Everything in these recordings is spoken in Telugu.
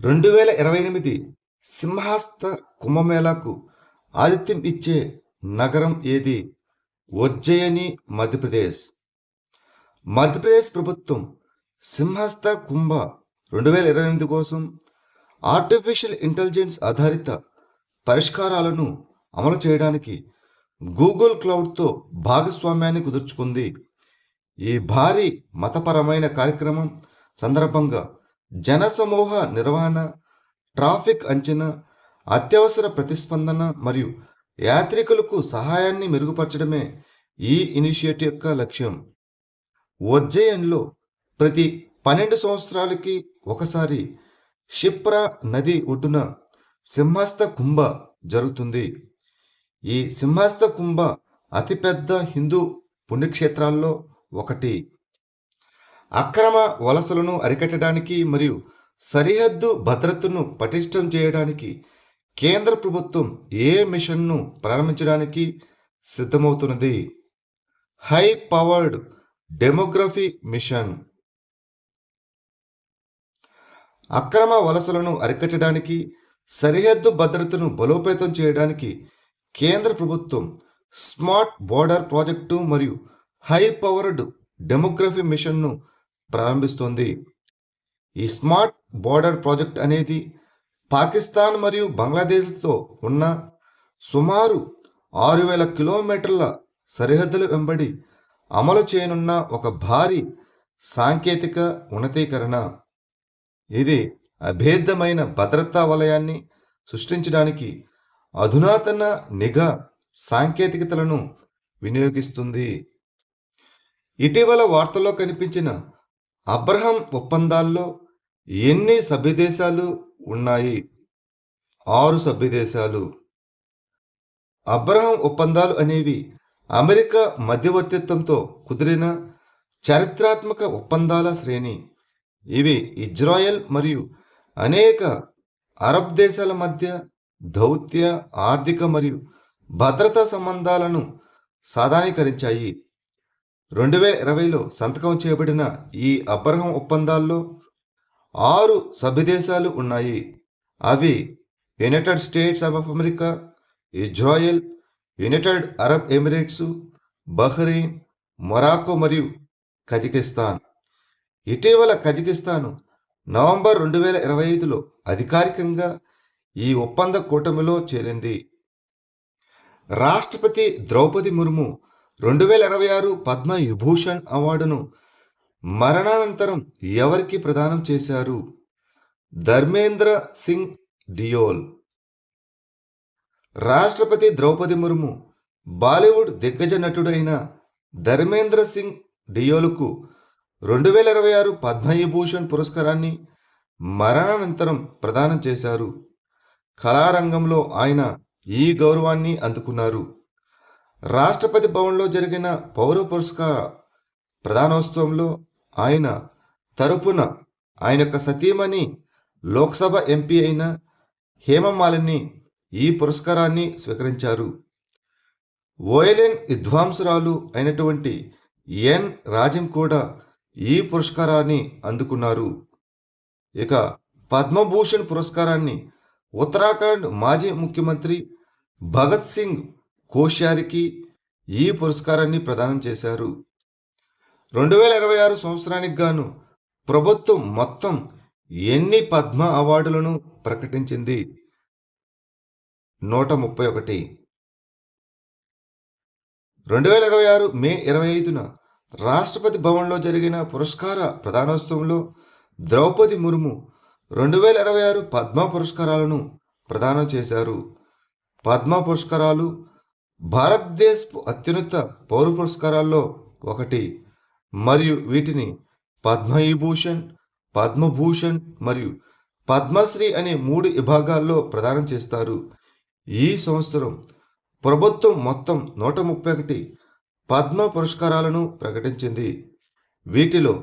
2028 సింహస్థ కుంభమేళాకు ఆతిథ్యం ఇచ్చే నగరం ఏది? ఉజ్జయిని, మధ్యప్రదేశ్. మధ్యప్రదేశ్ ప్రభుత్వం సింహస్థ కుంభ 2028 కోసం ఆర్టిఫిషియల్ ఇంటెలిజెన్స్ ఆధారిత పరిష్కారాలను అమలు చేయడానికి గూగుల్ క్లౌడ్తో భాగస్వామ్యాన్ని కుదుర్చుకుంది. ఈ భారీ మతపరమైన కార్యక్రమం సందర్భంగా జనసమూహ నిర్వహణ, ట్రాఫిక్ అంచనా, అత్యవసర ప్రతిస్పందన మరియు యాత్రికులకు సహాయాన్ని మెరుగుపరచడమే ఈ ఇనిషియేటివ్ యొక్క లక్ష్యం. ఉజ్జయిన్లో ప్రతి 12 సంవత్సరాలకి ఒకసారి క్షిప్రా నది ఒడ్డున సింహస్థ కుంభ జరుగుతుంది. ఈ సింహస్థ కుంభ అతిపెద్ద హిందూ పుణ్యక్షేత్రాల్లో ఒకటి. అక్రమ వలసలను అరికట్టడానికి మరియు సరిహద్దు భద్రతను పటిష్టం చేయడానికి కేంద్ర ప్రభుత్వం ఏ మిషన్ను ప్రారంభించడానికి సిద్ధమవుతున్నది? High powered demography mission. అక్రమ వలసలను అరికట్టడానికి, సరిహద్దు భద్రతను బలోపేతం చేయడానికి కేంద్ర ప్రభుత్వం స్మార్ట్ బోర్డర్ ప్రాజెక్టు మరియు హై పవర్డ్ డెమోగ్రఫీ మిషన్ను ప్రారంభిస్తోంది. ఈ స్మార్ట్ బోర్డర్ ప్రాజెక్ట్ అనేది పాకిస్తాన్ మరియు బంగ్లాదేశ్తో ఉన్న సుమారు 6,000 కిలోమీటర్ల సరిహద్దుల వెంబడి అమలు చేయనున్న ఒక భారీ సాంకేతిక ఉన్నతీకరణ. ఇది అభేద్యమైన భద్రతా వలయాన్ని సృష్టించడానికి అధునాతన నిఘా సాంకేతికతలను వినియోగిస్తుంది. ఇటీవల వార్తల్లో కనిపించిన అబ్రహం ఒప్పందాల్లో ఎన్ని సభ్యదేశాలు ఉన్నాయి? 6 సభ్యదేశాలు. అబ్రహం ఒప్పందాలు అనేవి అమెరికా మధ్యవర్తిత్వంతో కుదిరిన చారిత్రాత్మక ఒప్పందాల శ్రేణి. ఇవి ఇజ్రాయెల్ మరియు అనేక అరబ్ దేశాల మధ్య దౌత్య, ఆర్థిక మరియు భద్రతా సంబంధాలను సాధారణీకరించాయి. 2020లో సంతకం చేయబడిన ఈ అబ్రహం ఒప్పందాల్లో 6 సభ్యదేశాలు ఉన్నాయి. అవి United states of America, Israel, United Arab Emirates, Bahrain, Morocco మరియు కజకిస్తాన్. ఇటీవల కజకిస్తాన్ నవంబర్ 2025లో అధికారికంగా ఈ ఒప్పంద కూటమిలో చేరింది. రాష్ట్రపతి ద్రౌపది ముర్ము 2026 పద్మ విభూషణ్ అవార్డును మరణానంతరం ఎవరికి ప్రదానం చేశారు? ధర్మేంద్ర సింగ్ డియోల్. రాష్ట్రపతి ద్రౌపది ముర్ము బాలీవుడ్ దిగ్గజ నటుడైన ధర్మేంద్ర సింగ్ డియోల్కు 2026 పద్మవిభూషణ్ పురస్కారాన్ని మరణానంతరం ప్రదానం చేశారు. కళారంగంలో ఆయన ఈ గౌరవాన్ని అందుకున్నారు. రాష్ట్రపతి భవన్లో జరిగిన పౌర పురస్కార ప్రదానోత్సవంలో ఆయన తరపున ఆయన యొక్క సతీమణి లోక్సభ ఎంపీ అయిన హేమమాలిని ఈ పురస్కారాన్ని స్వీకరించారు. వయలిన్ విద్వాంసురాలు అయినటువంటి ఎన్ రాజిమ్ కూడా ఈ పురస్కారాన్ని అందుకున్నారు. ఇక పద్మభూషణ్ పురస్కారాన్ని ఉత్తరాఖండ్ మాజీ ముఖ్యమంత్రి భగత్ సింగ్ కోశ్యారికి ఈ పురస్కారాన్ని ప్రదానం చేశారు. 2026 సంవత్సరానికి గాను ప్రభుత్వం మొత్తం ఎన్ని పద్మ అవార్డులను ప్రకటించింది? 131. 2026 మే 25న రాష్ట్రపతి భవన్లో జరిగిన పురస్కార ప్రదానోత్సవంలో ద్రౌపది ముర్ము 2026 పద్మ పురస్కారాలను ప్రదానం చేశారు. పద్మ పురస్కారాలు భారతదేశపు అత్యున్నత పౌర పురస్కారాల్లో ఒకటి మరియు వీటిని పద్మవిభూషణ్, పద్మభూషణ్ మరియు పద్మశ్రీ అనే 3 విభాగాల్లో ప్రదానం చేస్తారు. ఈ సంవత్సరం ప్రభుత్వం మొత్తం 131 పద్మ పురస్కారాలను ప్రకటించింది. వీటిలో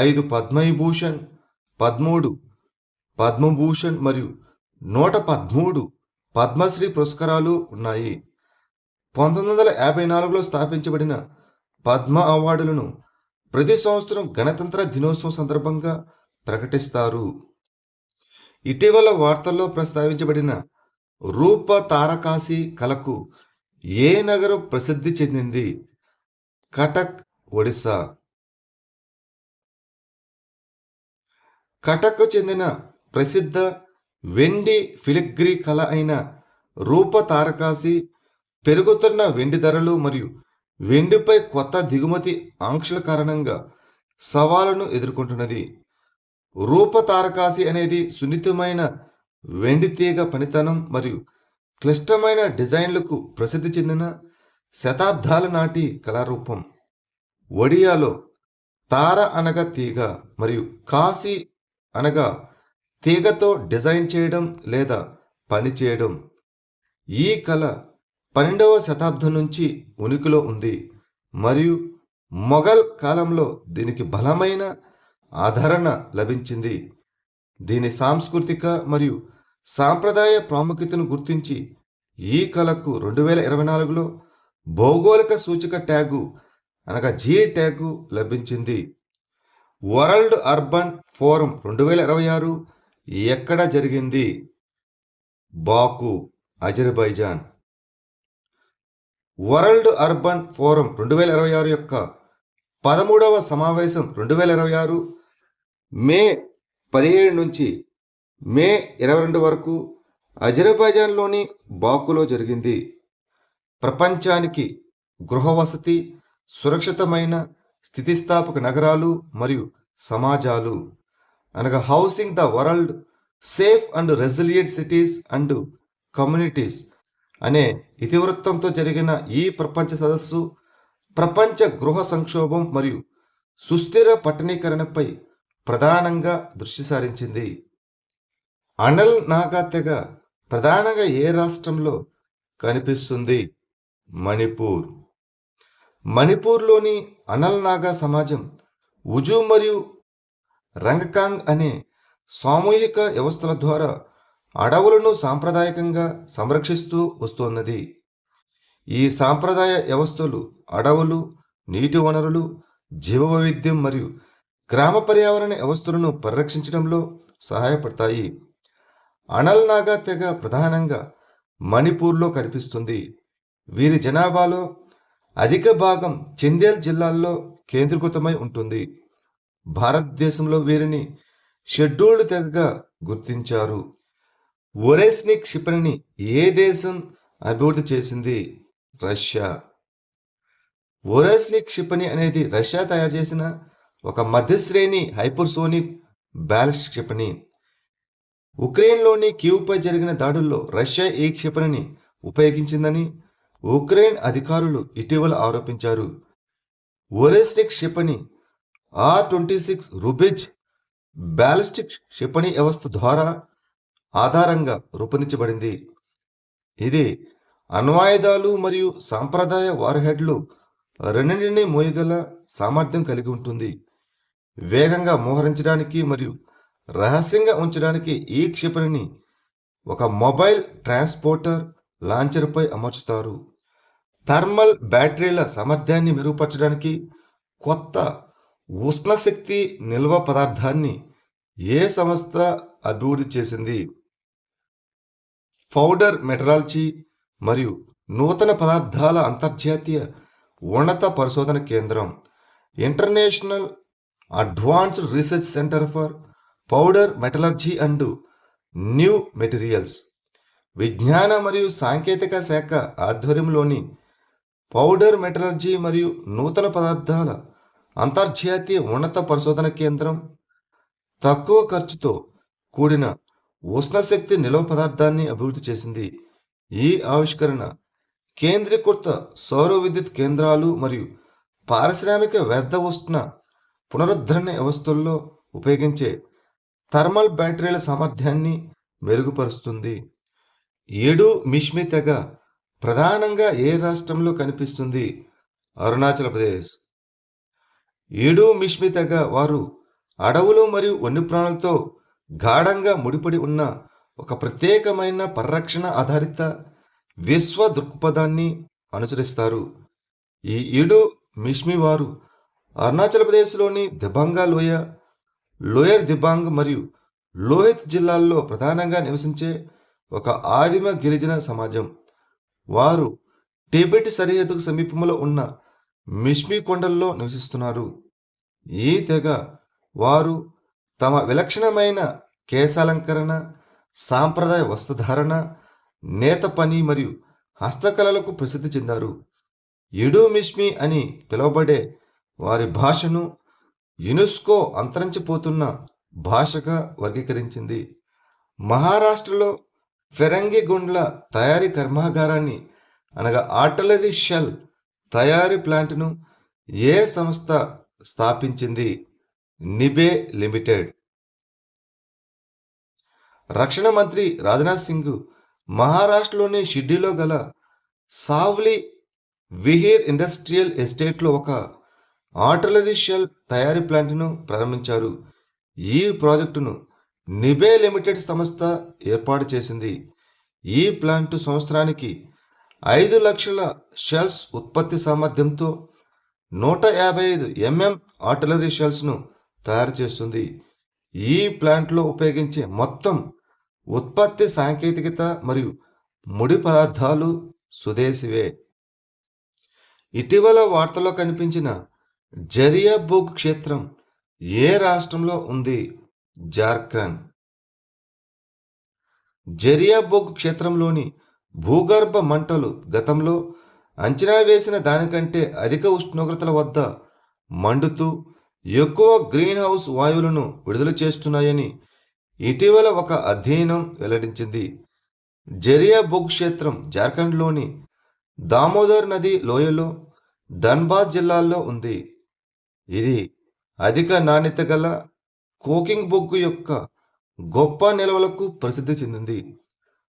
5 పద్మవిభూషణ్, 13 పద్మభూషణ్ మరియు 113 పద్మశ్రీ పురస్కారాలు ఉన్నాయి. 1954లో స్థాపించబడిన పద్మ అవార్డులను ప్రతి సంవత్సరం గణతంత్ర దినోత్సవం సందర్భంగా ప్రకటిస్తారు. ఇటీవల వార్తల్లో ప్రస్తావించబడిన రూప తారకాసి కళకు ఏ నగరం ప్రసిద్ధి చెందింది? కటక్, ఒడిశా. కటక్కు చెందిన ప్రసిద్ధ వెండి ఫిలిగ్రీ కళ అయిన రూప తారకాసి పెరుగుతున్న వెండి ధరలు మరియు వెండిపై కొత్త దిగుమతి ఆంక్షల కారణంగా సవాలును ఎదుర్కొంటున్నది. రూప తారకాసి అనేది సున్నితమైన వెండి తీగ పనితనం మరియు క్లిష్టమైన డిజైన్లకు ప్రసిద్ధి చెందిన శతాబ్దాల నాటి కళారూపం. ఒడియాలో తార అనగా తీగ మరియు కాసి అనగా తీగతో డిజైన్ చేయడం లేదా పని చేయడం. ఈ కళ 12వ శతాబ్దం నుంచి ఉనికిలో ఉంది మరియు మొఘల్ కాలంలో దీనికి బలమైన ఆదరణ లభించింది. దీని సాంస్కృతిక మరియు సాంప్రదాయ ప్రాముఖ్యతను గుర్తించి ఈ కళకు 2024లో భౌగోళిక సూచిక ట్యాగు అనగా జీ ట్యాగు లభించింది. వరల్డ్ అర్బన్ ఫోరం 2026 ఎక్కడ జరిగింది? బాకు, అజర్బైజాన్. వరల్డ్ అర్బన్ ఫోరం 2026 యొక్క 13వ సమావేశం 2026 మే 17 నుంచి మే 22 వరకు అజర్బైజాన్లోని బాకులో జరిగింది. ప్రపంచానికి గృహవసతి, సురక్షితమైన స్థితిస్థాపక నగరాలు మరియు సమాజాలు అనగా housing the world safe and resilient cities and communities అనే ఇతివృత్తంతో జరిగిన ఈ ప్రపంచ సదస్సు ప్రపంచ గృహ సంక్షోభం మరియు సుస్థిర పట్టణీకరణపై ప్రధానంగా దృష్టి సారించింది. అనల్ నాగా తెగ ప్రధానంగా ఏ రాష్ట్రంలో కనిపిస్తుంది? మణిపూర్. మణిపూర్లోని అనల్ నాగా సమాజం ఉజు మరియు రంగకాంగ్ అనే సామూహిక వ్యవస్థల ద్వారా అడవులను సాంప్రదాయకంగా సంరక్షిస్తూ వస్తున్నది. ఈ సాంప్రదాయ వ్యవస్థలు అడవులు, నీటి వనరులు, జీవవైవిధ్యం మరియు గ్రామ పర్యావరణ వ్యవస్థలను పరిరక్షించడంలో సహాయపడతాయి. అనల్ నాగా తెగ ప్రధానంగా మణిపూర్లో కనిపిస్తుంది. వీరి జనాభాలో అధిక భాగం చందేల్ జిల్లాల్లో కేంద్రీకృతమై ఉంటుంది. భారతదేశంలో వీరిని షెడ్యూల్డ్ తెగగా గుర్తించారు. ఒరేస్నిక్ క్షిపణిని ఏ దేశం అభివృద్ధి చేసింది? రష్యా. ఒరేస్నిక్ క్షిపణి అనేది రష్యా తయారు చేసిన ఒక మధ్యశ్రేణి హైపర్సోనిక్ బ్యాలిస్టిక్ క్షిపణి. ఉక్రెయిన్లోని కీవ్పై జరిగిన దాడుల్లో రష్యా ఈ క్షిపణిని ఉపయోగించిందని ఉక్రెయిన్ అధికారులు ఇటీవల ఆరోపించారు. ఒరేస్నిక్ క్షిపణి R-26 రుబిజ్ బ్యాలిస్టిక్ క్షిపణి వ్యవస్థ ద్వారా ఆధారంగా రూపొందించబడింది. ఇది అణ్వాయుధాలు మరియు సాంప్రదాయ వార్హెడ్లు రెండింటినీ మోయగల సామర్థ్యం కలిగి ఉంటుంది. వేగంగా మోహరించడానికి మరియు రహస్యంగా ఉంచడానికి ఈ క్షిపణిని ఒక మొబైల్ ట్రాన్స్పోర్టర్ లాంచర్పై అమర్చుతారు. థర్మల్ బ్యాటరీల సామర్థ్యాన్ని మెరుగుపరచడానికి కొత్త ఉష్ణశక్తి నిల్వ పదార్థాన్ని ఏ సంస్థ అభివృద్ధి చేసింది? పౌడర్ మెటరాలజీ మరియు నూతన పదార్థాల అంతర్జాతీయ ఉన్నత పరిశోధన కేంద్రం international advanced research centre for powder metallurgy and new materials విజ్ఞాన మరియు సాంకేతిక శాఖ ఆధ్వర్యంలోని పౌడర్ మెటలర్జీ మరియు నూతన పదార్థాల అంతర్జాతీయ ఉన్నత పరిశోధన కేంద్రం తక్కువ ఖర్చుతో కూడిన ఉష్ణశక్తి నిల్వ పదార్థాన్ని అభివృద్ధి చేసింది. ఈ ఆవిష్కరణ కేంద్రీకృత సౌర విద్యుత్ కేంద్రాలు మరియు పారిశ్రామిక వ్యర్థ ఉష్ణ పునరుద్ధరణ వ్యవస్థల్లో ఉపయోగించే థర్మల్ బ్యాటరీల సామర్థ్యాన్ని మెరుగుపరుస్తుంది. ఏడు మిష్మి తెగ ప్రధానంగా ఏ రాష్ట్రంలో కనిపిస్తుంది? అరుణాచల్ ప్రదేశ్. ఏడు మిష్మి తెగ వారు అడవులు మరియు వన్యప్రాణులతో గాఢంగా ముడిపడి ఉన్న ఒక ప్రత్యేకమైన పరిరక్షణ ఆధారిత విశ్వ దృక్పథాన్ని అనుసరిస్తారు. ఈ ఏడు మిష్మి వారు అరుణాచల్ ప్రదేశ్లోని దిబాంగా లోయ, లోయర్ దిబాంగ్ మరియు లోహిత్ జిల్లాల్లో ప్రధానంగా నివసించే ఒక ఆదిమ గిరిజన సమాజం. వారు టిబెట్ సరిహద్దుకు సమీపంలో ఉన్న మిష్మి కొండల్లో నివసిస్తున్నారు. ఈ తెగ వారు తమ విలక్షణమైన కేశాలంకరణ, సాంప్రదాయ వస్త్రధారణ, నేత పని మరియు హస్తకళలకు ప్రసిద్ధి చెందారు. ఇడుమిష్మి అని పిలువబడే వారి భాషను యునెస్కో అంతరించిపోతున్న భాషగా వర్గీకరించింది. మహారాష్ట్రలో ఫిరంగి గుండ్ల తయారీ కర్మాగారాన్ని అనగా ఆర్టిలరీ షెల్ తయారీ ప్లాంట్ను ఏ సంస్థ స్థాపించింది? నిబే లిమిటెడ్. రక్షణ మంత్రి రాజ్నాథ్ సింగ్ మహారాష్ట్రలోని షిడ్డీలో గల సావ్లీ విహిర్ ఇండస్ట్రియల్ ఎస్టేట్లో ఒక ఆర్టిలరీ షెల్ తయారీ ప్లాంట్ను ప్రారంభించారు. ఈ ప్రాజెక్టును నిబే లిమిటెడ్ సంస్థ ఏర్పాటు చేసింది. ఈ ప్లాంటు సంవత్సరానికి 5 లక్షల షెల్స్ ఉత్పత్తి సామర్థ్యంతో 155 ఆర్టిలరీ షెల్స్ను తయారు చేస్తుంది. ఈ ప్లాంట్లో ఉపయోగించే మొత్తం ఉత్పత్తి సాంకేతికత మరియు ముడి పదార్థాలు స్వదేశీవే. ఇటీవల వార్తల్లో కనిపించిన జరియా బొగ్గు క్షేత్రం ఏ రాష్ట్రంలో ఉంది? జార్ఖండ్. జరియా బొగ్గు క్షేత్రంలోని భూగర్భ మంటలు గతంలో అంచనా వేసిన దానికంటే అధిక ఉష్ణోగ్రతల వద్ద మండుతూ ఎక్కువ గ్రీన్ హౌస్ వాయువులను విడుదల చేస్తున్నాయని ఇటీవల ఒక అధ్యయనం వెల్లడించింది. జరియా బొగ్గు క్షేత్రం జార్ఖండ్లోని దామోదర్ నది లోయలో ధన్బాద్ జిల్లాలో ఉంది. ఇది అధిక నాణ్యత గల కోకింగ్ బొగ్గు యొక్క గొప్ప నిల్వలకు ప్రసిద్ధి చెందింది.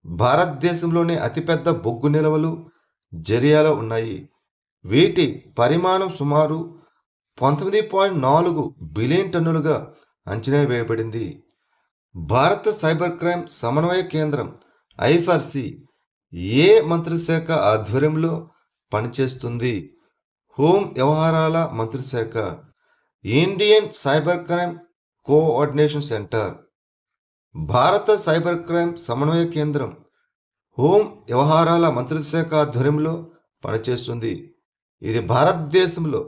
భారతదేశంలోనే అతిపెద్ద బొగ్గు నిల్వలు జరియాలో ఉన్నాయి. వీటి పరిమాణం సుమారు 19.4 బిలియన్ టన్నులుగా అంచనా వేయబడింది. భారత సైబర్ క్రైమ్ సమన్వయ కేంద్రం ఐఫర్సి ఏ మంత్రిశాఖ ఆధ్వర్యంలో పనిచేస్తుంది? హోం వ్యవహారాల మంత్రిశాఖ. Indian cyber crime coordination centre. భారత సైబర్ క్రైమ్ సమన్వయ కేంద్రం హోం వ్యవహారాల మంత్రిశాఖ ఆధ్వర్యంలో పనిచేస్తుంది. ఇది భారతదేశంలో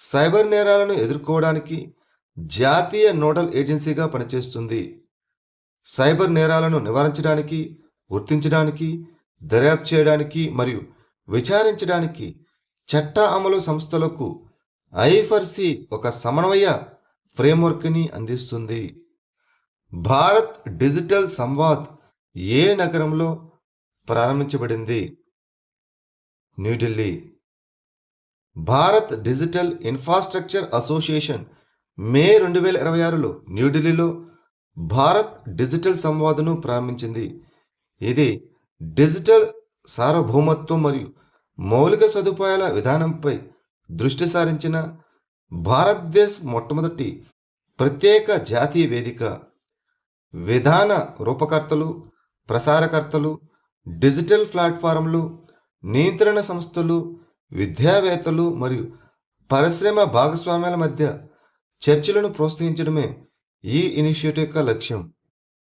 సైబర్ నేరాలను ఎదుర్కోవడానికి జాతీయ నోడల్ ఏజెన్సీగా పనిచేస్తుంది. సైబర్ నేరాలను నివారించడానికి, గుర్తించడానికి, దర్యాప్తు చేయడానికి మరియు విచారించడానికి చట్ట అమలు సంస్థలకు ఐఫర్సి ఒక సమన్వయ ఫ్రేమ్వర్క్ని అందిస్తుంది. భారత్ డిజిటల్ సంవాద్ ఏ నగరంలో ప్రారంభించబడింది? New Delhi. Bharat digital infrastructure association May 2026లో న్యూఢిల్లీలో భారత్ డిజిటల్ సంవాద్ను ప్రారంభించింది. ఇది డిజిటల్ సార్వభౌమత్వం మరియు మౌలిక సదుపాయాల విధానంపై దృష్టి సారించిన భారతదేశ్ మొట్టమొదటి ప్రత్యేక జాతీయ వేదిక. విధాన రూపకర్తలు, ప్రసారకర్తలు, డిజిటల్ ప్లాట్ఫారంలు, నియంత్రణ సంస్థలు, విద్యావేత్తలు మరియు పరిశ్రమ భాగస్వామ్యాల మధ్య చర్చలను ప్రోత్సహించడమే ఈ ఇనిషియేటివ్ యొక్క లక్ష్యం.